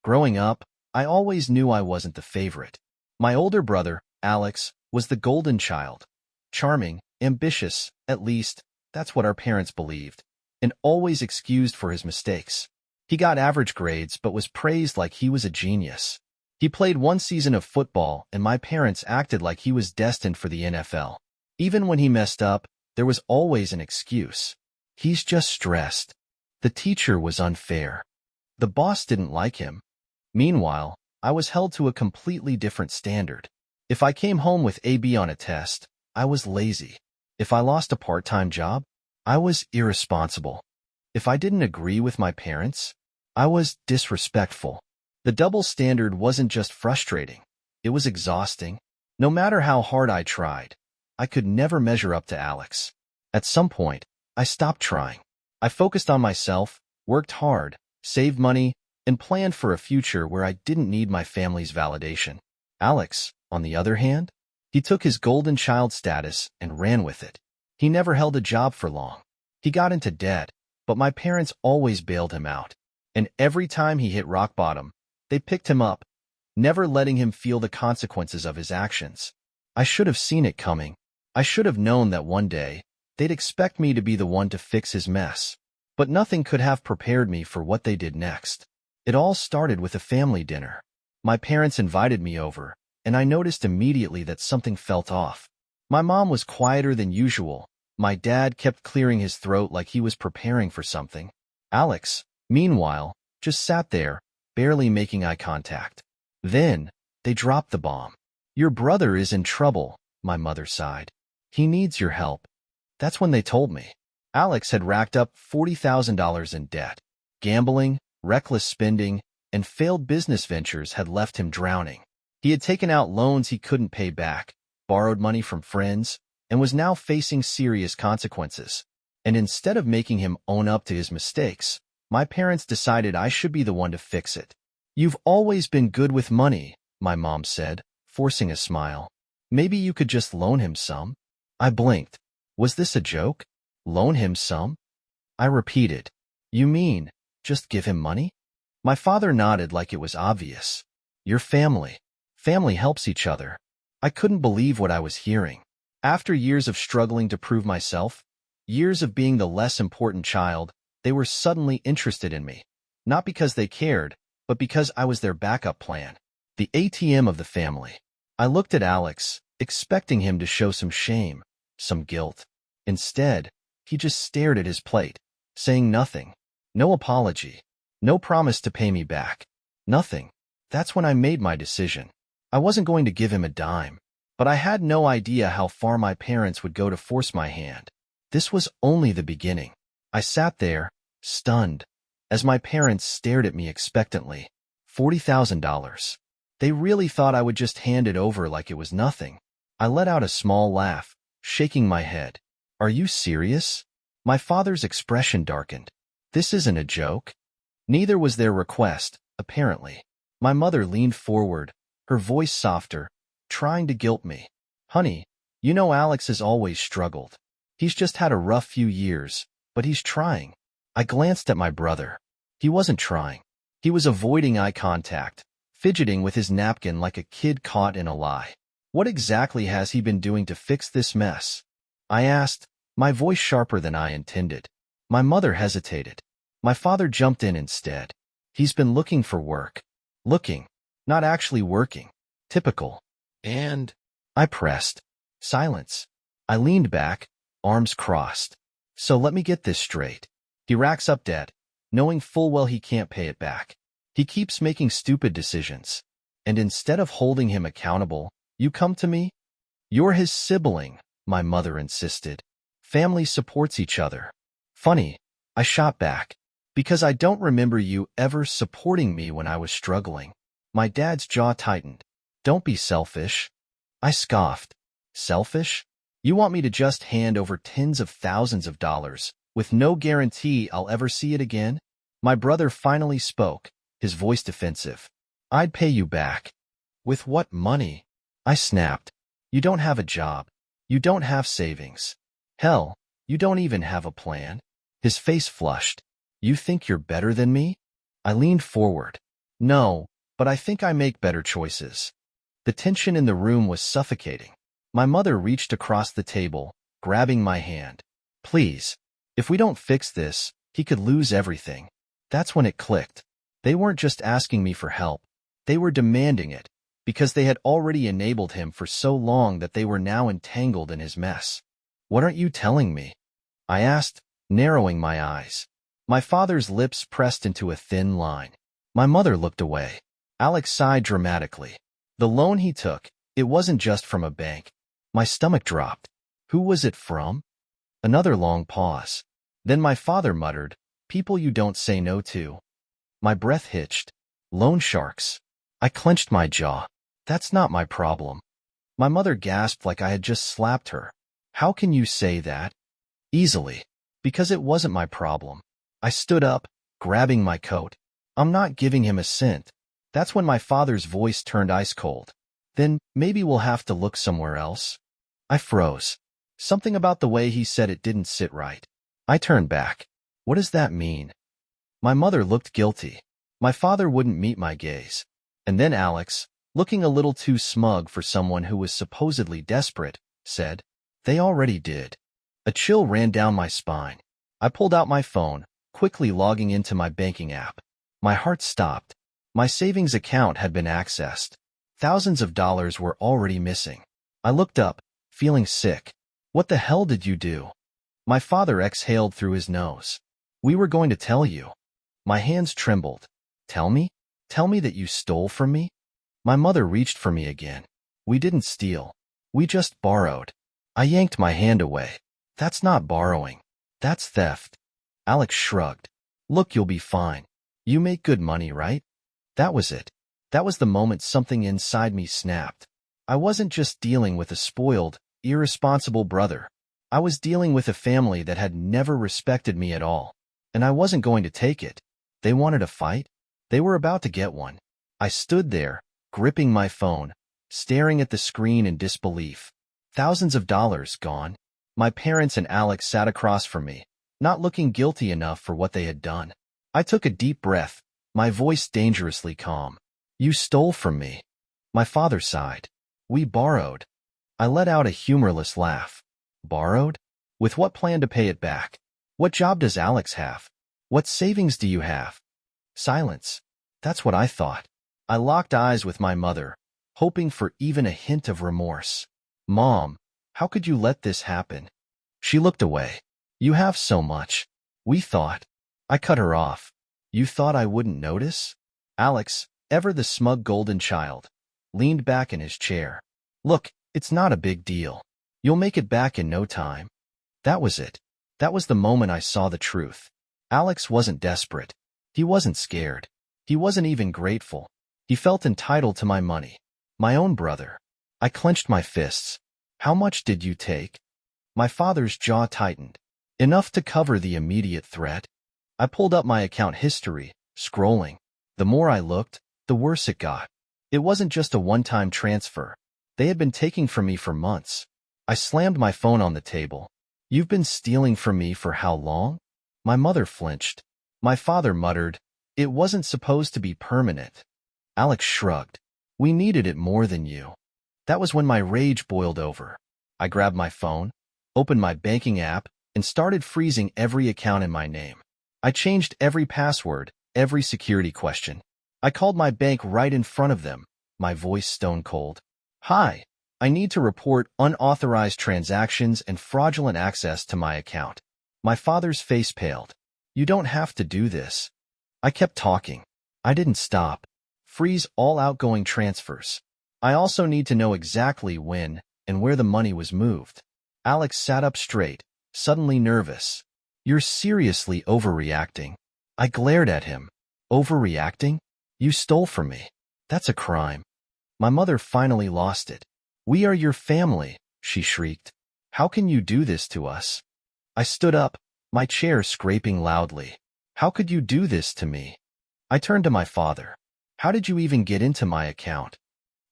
Growing up, I always knew I wasn't the favorite. My older brother, Alex, was the golden child. Charming, ambitious, at least, that's what our parents believed, and always excused for his mistakes. He got average grades but was praised like he was a genius. He played one season of football and my parents acted like he was destined for the NFL. Even when he messed up, there was always an excuse. He's just stressed. The teacher was unfair. The boss didn't like him. Meanwhile, I was held to a completely different standard. If I came home with a B on a test, I was lazy. If I lost a part-time job, I was irresponsible. If I didn't agree with my parents, I was disrespectful. The double standard wasn't just frustrating, it was exhausting. No matter how hard I tried, I could never measure up to Alex. At some point, I stopped trying. I focused on myself, worked hard, saved money, and planned for a future where I didn't need my family's validation. Alex, on the other hand, he took his golden child status and ran with it. He never held a job for long. He got into debt, but my parents always bailed him out. And every time he hit rock bottom, they picked him up, never letting him feel the consequences of his actions. I should have seen it coming. I should have known that one day, they'd expect me to be the one to fix his mess. But nothing could have prepared me for what they did next. It all started with a family dinner. My parents invited me over, and I noticed immediately that something felt off. My mom was quieter than usual. My dad kept clearing his throat like he was preparing for something. Alex, meanwhile, just sat there, barely making eye contact. Then, they dropped the bomb. "Your brother is in trouble," my mother sighed. "He needs your help." That's when they told me. Alex had racked up $40,000 in debt. Gambling, reckless spending, and failed business ventures had left him drowning. He had taken out loans he couldn't pay back, borrowed money from friends, and was now facing serious consequences. And instead of making him own up to his mistakes, my parents decided I should be the one to fix it. "You've always been good with money," my mom said, forcing a smile. "Maybe you could just loan him some?" I blinked. Was this a joke? Loan him some? I repeated. "You mean, just give him money?" My father nodded like it was obvious. "Your family. Family helps each other." I couldn't believe what I was hearing. After years of struggling to prove myself, years of being the less important child, they were suddenly interested in me. Not because they cared, but because I was their backup plan. The ATM of the family. I looked at Alex, expecting him to show some shame, some guilt. Instead, he just stared at his plate, saying nothing. No apology. No promise to pay me back. Nothing. That's when I made my decision. I wasn't going to give him a dime. But I had no idea how far my parents would go to force my hand. This was only the beginning. I sat there, stunned, as my parents stared at me expectantly. $40,000. They really thought I would just hand it over like it was nothing. I let out a small laugh, shaking my head. "Are you serious?" My father's expression darkened. "This isn't a joke." Neither was their request, apparently. My mother leaned forward, her voice softer, trying to guilt me. "Honey, you know Alex has always struggled. He's just had a rough few years, but he's trying." I glanced at my brother. He wasn't trying. He was avoiding eye contact, fidgeting with his napkin like a kid caught in a lie. "What exactly has he been doing to fix this mess?" I asked, my voice sharper than I intended. My mother hesitated. My father jumped in instead. "He's been looking for work." Looking, not actually working. Typical. "And?" I pressed. Silence. I leaned back, arms crossed. "So let me get this straight. He racks up debt, knowing full well he can't pay it back. He keeps making stupid decisions. And instead of holding him accountable, you come to me?" "You're his sibling," my mother insisted. "Family supports each other." "Funny," I shot back, "because I don't remember you ever supporting me when I was struggling." My dad's jaw tightened. "Don't be selfish." I scoffed. "Selfish? You want me to just hand over tens of thousands of dollars, with no guarantee I'll ever see it again?" My brother finally spoke, his voice defensive. "I'd pay you back." "With what money?" I snapped. "You don't have a job. You don't have savings. Hell, you don't even have a plan." His face flushed. "You think you're better than me?" I leaned forward. No, but I think I make better choices. The tension in the room was suffocating. My mother reached across the table, grabbing my hand. Please, if we don't fix this, he could lose everything. That's when it clicked. They weren't just asking me for help. They were demanding it, because they had already enabled him for so long that they were now entangled in his mess. What aren't you telling me? I asked, narrowing my eyes. My father's lips pressed into a thin line. My mother looked away. Alex sighed dramatically. The loan he took, it wasn't just from a bank. My stomach dropped. Who was it from? Another long pause. Then my father muttered, people you don't say no to. My breath hitched. Loan sharks. I clenched my jaw. That's not my problem. My mother gasped like I had just slapped her. How can you say that? Easily. Because it wasn't my problem. I stood up, grabbing my coat. I'm not giving him a cent. That's when my father's voice turned ice cold. Then maybe we'll have to look somewhere else. I froze. Something about the way he said it didn't sit right. I turned back. What does that mean? My mother looked guilty. My father wouldn't meet my gaze. And then Alex, looking a little too smug for someone who was supposedly desperate, said, they already did. A chill ran down my spine. I pulled out my phone, quickly logging into my banking app. My heart stopped. My savings account had been accessed. Thousands of dollars were already missing. I looked up, feeling sick. What the hell did you do? My father exhaled through his nose. We were going to tell you. My hands trembled. Tell me? Tell me that you stole from me? My mother reached for me again. We didn't steal. We just borrowed. I yanked my hand away. That's not borrowing. That's theft. Alex shrugged. Look, you'll be fine. You make good money, right? That was it. That was the moment something inside me snapped. I wasn't just dealing with a spoiled, irresponsible brother. I was dealing with a family that had never respected me at all. And I wasn't going to take it. They wanted a fight. They were about to get one. I stood there, gripping my phone, staring at the screen in disbelief. Thousands of dollars gone. My parents and Alex sat across from me, not looking guilty enough for what they had done. I took a deep breath, my voice dangerously calm. You stole from me. My father sighed. We borrowed. I let out a humorless laugh. Borrowed? With what plan to pay it back? What job does Alex have? What savings do you have? Silence. That's what I thought. I locked eyes with my mother, hoping for even a hint of remorse. Mom, how could you let this happen? She looked away. You have so much. We thought. I cut her off. You thought I wouldn't notice? Alex, ever the smug golden child, leaned back in his chair. Look, it's not a big deal. You'll make it back in no time. That was it. That was the moment I saw the truth. Alex wasn't desperate. He wasn't scared. He wasn't even grateful. He felt entitled to my money. My own brother. I clenched my fists. How much did you take? My father's jaw tightened. Enough to cover the immediate threat. I pulled up my account history, scrolling. The more I looked, the worse it got. It wasn't just a one-time transfer. They had been taking from me for months. I slammed my phone on the table. You've been stealing from me for how long? My mother flinched. My father muttered, it wasn't supposed to be permanent. Alex shrugged. We needed it more than you. That was when my rage boiled over. I grabbed my phone, opened my banking app, and started freezing every account in my name. I changed every password, every security question. I called my bank right in front of them, my voice stone cold. Hi, I need to report unauthorized transactions and fraudulent access to my account. My father's face paled. You don't have to do this. I kept talking. I didn't stop. Freeze all outgoing transfers. I also need to know exactly when and where the money was moved. Alex sat up straight, suddenly nervous. You're seriously overreacting. I glared at him. Overreacting? You stole from me. That's a crime. My mother finally lost it. We are your family, she shrieked. How can you do this to us? I stood up, my chair scraping loudly. How could you do this to me? I turned to my father. How did you even get into my account?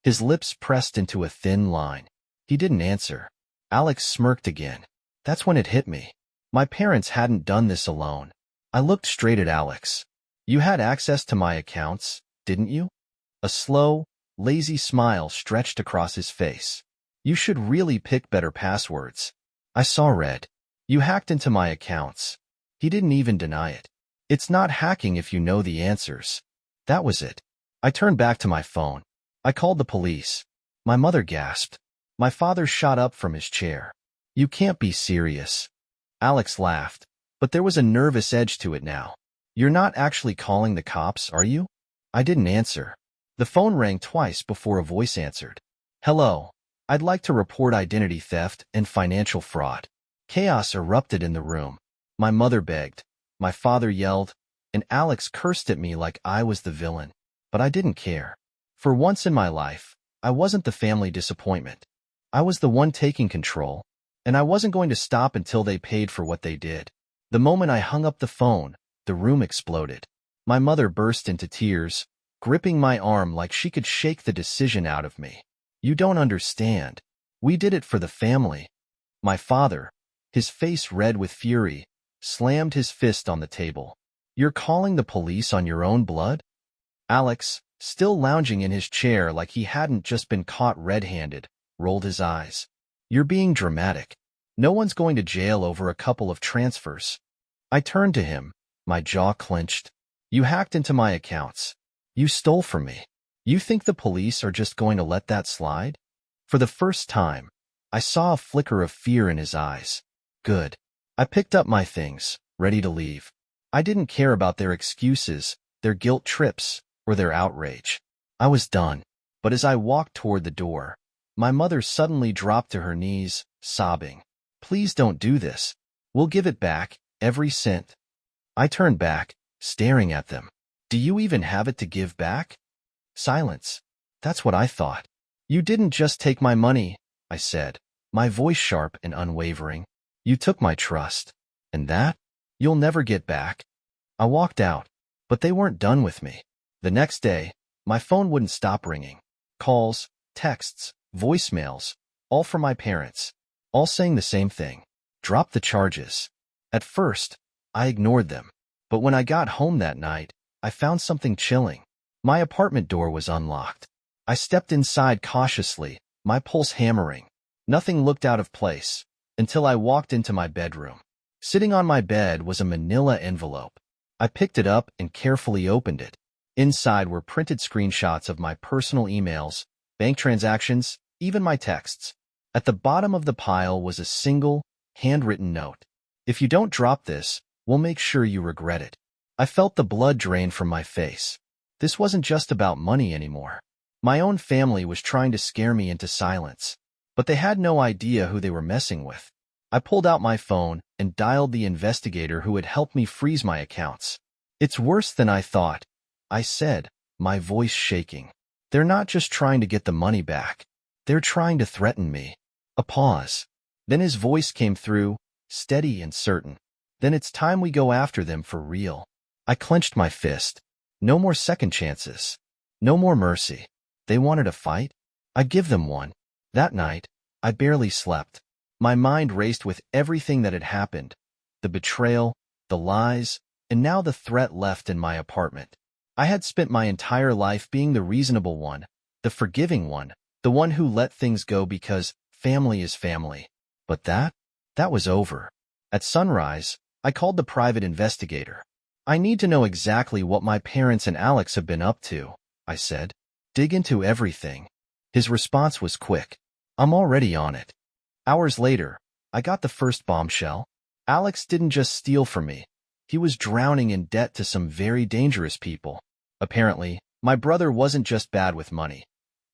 His lips pressed into a thin line. He didn't answer. Alex smirked again. That's when it hit me. My parents hadn't done this alone. I looked straight at Alex. You had access to my accounts, didn't you? A slow, lazy smile stretched across his face. You should really pick better passwords. I saw red. You hacked into my accounts. He didn't even deny it. It's not hacking if you know the answers. That was it. I turned back to my phone. I called the police. My mother gasped. My father shot up from his chair. You can't be serious. Alex laughed, but there was a nervous edge to it now. You're not actually calling the cops, are you? I didn't answer. The phone rang twice before a voice answered. Hello. I'd like to report identity theft and financial fraud. Chaos erupted in the room. My mother begged. My father yelled, and Alex cursed at me like I was the villain. But I didn't care. For once in my life, I wasn't the family disappointment. I was the one taking control, and I wasn't going to stop until they paid for what they did. The moment I hung up the phone, the room exploded. My mother burst into tears, gripping my arm like she could shake the decision out of me. You don't understand. We did it for the family. My father, his face red with fury, slammed his fist on the table. You're calling the police on your own blood? Alex, still lounging in his chair like he hadn't just been caught red-handed, rolled his eyes. You're being dramatic. No one's going to jail over a couple of transfers. I turned to him, my jaw clenched. You hacked into my accounts. You stole from me. You think the police are just going to let that slide? For the first time, I saw a flicker of fear in his eyes. Good. I picked up my things, ready to leave. I didn't care about their excuses, their guilt trips, or their outrage. I was done. But as I walked toward the door, my mother suddenly dropped to her knees, sobbing. Please don't do this. We'll give it back, every cent. I turned back, staring at them. Do you even have it to give back? Silence. That's what I thought. You didn't just take my money, I said, my voice sharp and unwavering. You took my trust. And that? You'll never get back. I walked out, but they weren't done with me. The next day, my phone wouldn't stop ringing. Calls, texts, voicemails, all from my parents, all saying the same thing. Drop the charges. At first, I ignored them. But when I got home that night, I found something chilling. My apartment door was unlocked. I stepped inside cautiously, my pulse hammering. Nothing looked out of place, until I walked into my bedroom. Sitting on my bed was a manila envelope. I picked it up and carefully opened it. Inside were printed screenshots of my personal emails, bank transactions, even my texts. At the bottom of the pile was a single, handwritten note. If you don't drop this, we'll make sure you regret it. I felt the blood drain from my face. This wasn't just about money anymore. My own family was trying to scare me into silence, but they had no idea who they were messing with. I pulled out my phone and dialed the investigator who had helped me freeze my accounts. It's worse than I thought, I said, my voice shaking. They're not just trying to get the money back. They're trying to threaten me. A pause. Then his voice came through, steady and certain. Then it's time we go after them for real. I clenched my fist. No more second chances. No more mercy. They wanted a fight? I'd give them one. That night, I barely slept. My mind raced with everything that had happened. The betrayal, the lies, and now the threat left in my apartment. I had spent my entire life being the reasonable one, the forgiving one, the one who let things go because family is family. But that was over. At sunrise, I called the private investigator. I need to know exactly what my parents and Alex have been up to, I said. Dig into everything. His response was quick. I'm already on it. Hours later, I got the first bombshell. Alex didn't just steal from me. He was drowning in debt to some very dangerous people. Apparently, my brother wasn't just bad with money.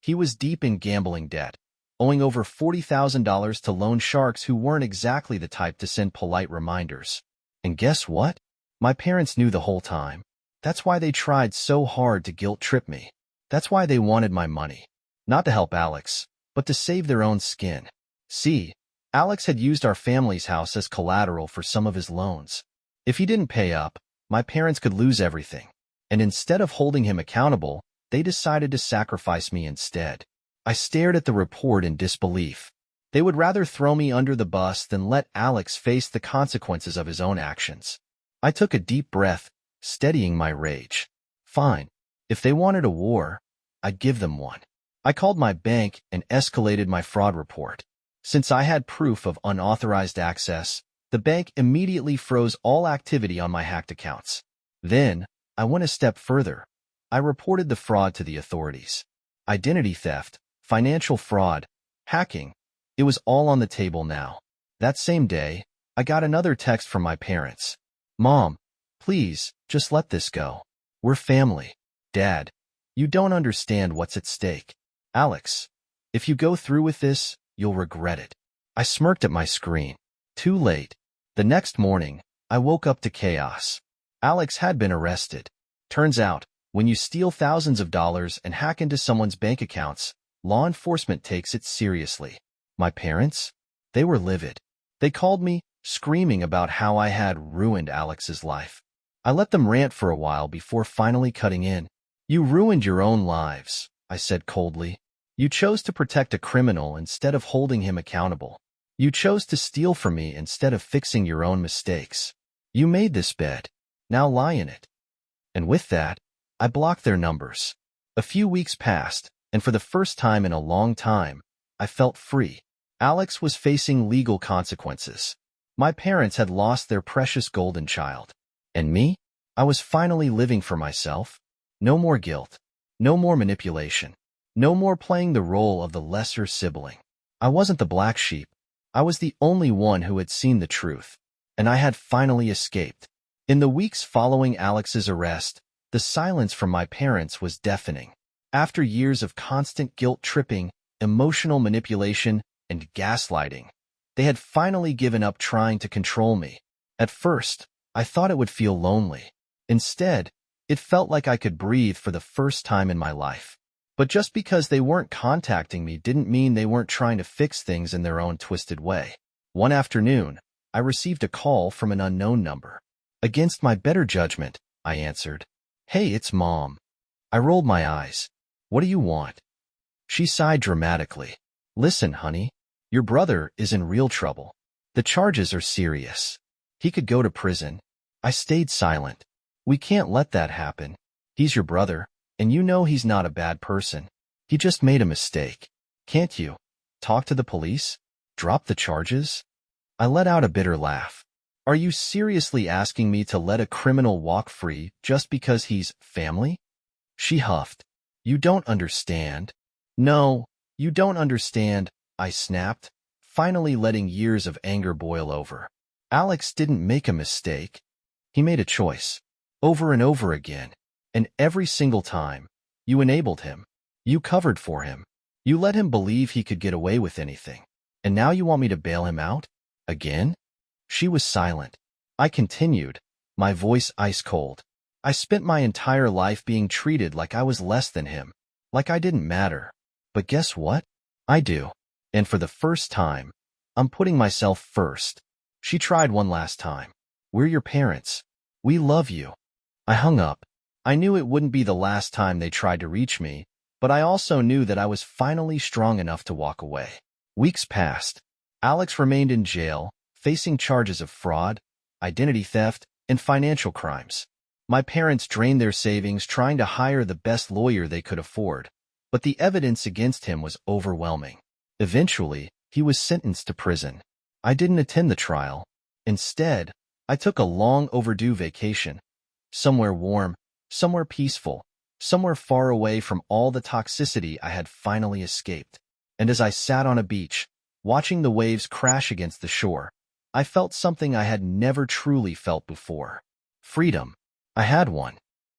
He was deep in gambling debt, owing over $40,000 to loan sharks who weren't exactly the type to send polite reminders. And guess what? My parents knew the whole time. That's why they tried so hard to guilt-trip me. That's why they wanted my money. Not to help Alex, but to save their own skin. See, Alex had used our family's house as collateral for some of his loans. If he didn't pay up, my parents could lose everything. And instead of holding him accountable, they decided to sacrifice me instead. I stared at the report in disbelief. They would rather throw me under the bus than let Alex face the consequences of his own actions. I took a deep breath, steadying my rage. Fine. If they wanted a war, I'd give them one. I called my bank and escalated my fraud report. Since I had proof of unauthorized access, the bank immediately froze all activity on my hacked accounts. Then, I went a step further. I reported the fraud to the authorities. Identity theft, financial fraud, hacking. It was all on the table now. That same day, I got another text from my parents. Mom, please, just let this go. We're family. Dad, you don't understand what's at stake. Alex, if you go through with this, you'll regret it. I smirked at my screen. Too late. The next morning, I woke up to chaos. Alex had been arrested. Turns out, when you steal thousands of dollars and hack into someone's bank accounts, law enforcement takes it seriously. My parents? They were livid. They called me, screaming about how I had ruined Alex's life. I let them rant for a while before finally cutting in. You ruined your own lives, I said coldly. You chose to protect a criminal instead of holding him accountable. You chose to steal from me instead of fixing your own mistakes. You made this bed. Now lie in it. And with that, I blocked their numbers. A few weeks passed, and for the first time in a long time, I felt free. Alex was facing legal consequences. My parents had lost their precious golden child. And me? I was finally living for myself. No more guilt. No more manipulation. No more playing the role of the lesser sibling. I wasn't the black sheep. I was the only one who had seen the truth. And I had finally escaped. In the weeks following Alex's arrest, the silence from my parents was deafening. After years of constant guilt-tripping, emotional manipulation, and gaslighting, they had finally given up trying to control me. At first, I thought it would feel lonely. Instead, it felt like I could breathe for the first time in my life. But just because they weren't contacting me didn't mean they weren't trying to fix things in their own twisted way. One afternoon, I received a call from an unknown number. Against my better judgment, I answered. Hey, it's Mom. I rolled my eyes. What do you want? She sighed dramatically. Listen, honey. Your brother is in real trouble. The charges are serious. He could go to prison. I stayed silent. We can't let that happen. He's your brother, and you know he's not a bad person. He just made a mistake. Can't you talk to the police? Drop the charges? I let out a bitter laugh. Are you seriously asking me to let a criminal walk free just because he's family? She huffed. You don't understand. No, you don't understand, I snapped, finally letting years of anger boil over. Alex didn't make a mistake. He made a choice. Over and over again. And every single time, you enabled him. You covered for him. You let him believe he could get away with anything. And now you want me to bail him out? Again? She was silent. I continued, my voice ice cold. I spent my entire life being treated like I was less than him. Like I didn't matter. But guess what? I do. And for the first time, I'm putting myself first. She tried one last time. We're your parents. We love you. I hung up. I knew it wouldn't be the last time they tried to reach me, but I also knew that I was finally strong enough to walk away. Weeks passed. Alex remained in jail, facing charges of fraud, identity theft, and financial crimes. My parents drained their savings trying to hire the best lawyer they could afford, but the evidence against him was overwhelming. Eventually, he was sentenced to prison. I didn't attend the trial. Instead, I took a long overdue vacation. Somewhere warm, somewhere peaceful, somewhere far away from all the toxicity I had finally escaped. And as I sat on a beach, watching the waves crash against the shore, I felt something I had never truly felt before. Freedom. I had one.